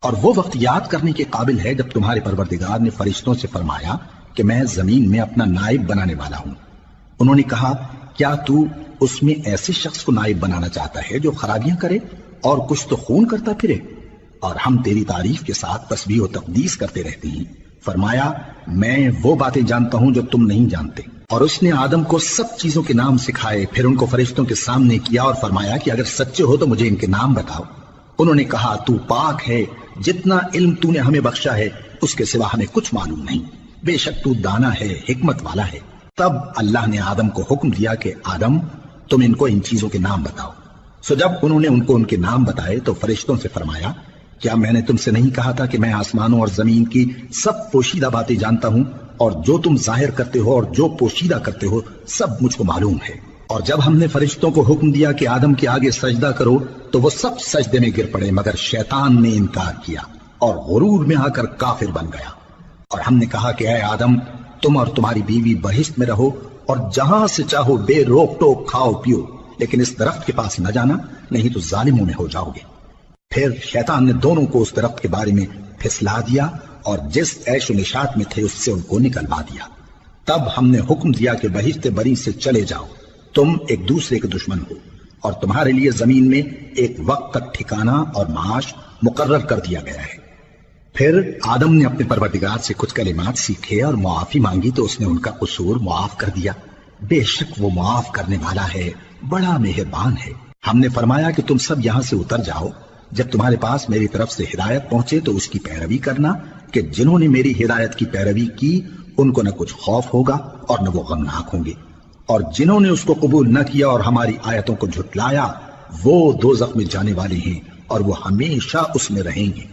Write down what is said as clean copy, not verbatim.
اور وہ وقت یاد کرنے کے قابل ہے جب تمہارے پروردگار نے فرشتوں سے فرمایا کہ میں زمین میں اپنا نائب بنانے والا ہوں۔ انہوں نے کہا کیا تو اس میں ایسے شخص کو نائب بنانا چاہتا ہے جو خرابیاں کرے اور کچھ تو خون کرتا پھرے؟ اور ہم تیری تعریف کے ساتھ تسبیح و تقدیس کرتے رہتے ہیں۔ فرمایا میں وہ باتیں جانتا ہوں جو تم نہیں جانتے۔ اور اس نے آدم کو سب چیزوں کے نام سکھائے، پھر ان کو فرشتوں کے سامنے کیا اور فرمایا کہ اگر سچے ہو تو مجھے ان کے نام بتاؤ۔ انہوں نے کہا تو پاک ہے، جتنا علم تو نے ہمیں بخشا ہے اس کے سوا ہمیں کچھ معلوم نہیں، بے شک تو دانا ہے، حکمت والا ہے۔ تب اللہ نے آدم کو حکم دیا کہ آدم تم ان کو ان چیزوں کے نام بتاؤ۔ سو جب انہوں نے ان کو ان کے نام بتائے تو فرشتوں سے فرمایا کیا میں نے تم سے نہیں کہا تھا کہ میں آسمانوں اور زمین کی سب پوشیدہ باتیں جانتا ہوں، اور جو تم ظاہر کرتے ہو اور جو پوشیدہ کرتے ہو سب مجھ کو معلوم ہے۔ اور جب ہم نے فرشتوں کو حکم دیا کہ آدم کے آگے سجدہ کرو تو وہ سب سجدے میں گر پڑے مگر شیطان نے انکار کیا اور غرور میں آ کر کافر بن گیا۔ اور ہم نے کہا کہ اے آدم تم اور تمہاری بیوی بہشت میں رہو اور جہاں سے چاہو بے روک ٹوک کھاؤ پیو، لیکن اس درخت کے پاس نہ جانا نہیں تو ظالموں میں ہو جاؤ گے۔ پھر شیطان نے دونوں کو اس درخت کے بارے میں پھسلا دیا اور جس عیش و نشاط میں تھے اس سے ان کو نکلوا دیا۔ تب ہم نے حکم دیا کہ بہشت بری سے چلے جاؤ، تم ایک دوسرے کے دشمن ہو، اور تمہارے لیے زمین میں ایک وقت تک ٹھکانہ اور معاش مقرر کر دیا گیا ہے۔ پھر آدم نے اپنے پروردگار سے کچھ کلمات سیکھے اور معافی مانگی تو اس نے ان کا قصور معاف کر دیا۔ بے شک وہ معاف کرنے والا ہے، بڑا مہربان ہے۔ ہم نے فرمایا کہ تم سب یہاں سے اتر جاؤ، جب تمہارے پاس میری طرف سے ہدایت پہنچے تو اس کی پیروی کرنا کہ جنہوں نے میری ہدایت کی پیروی کی ان کو نہ کچھ خوف ہوگا اور نہ وہ غمناک ہوں گے، اور جنہوں نے اس کو قبول نہ کیا اور ہماری آیتوں کو جھٹلایا وہ دوزخ میں جانے والے ہیں اور وہ ہمیشہ اس میں رہیں گے۔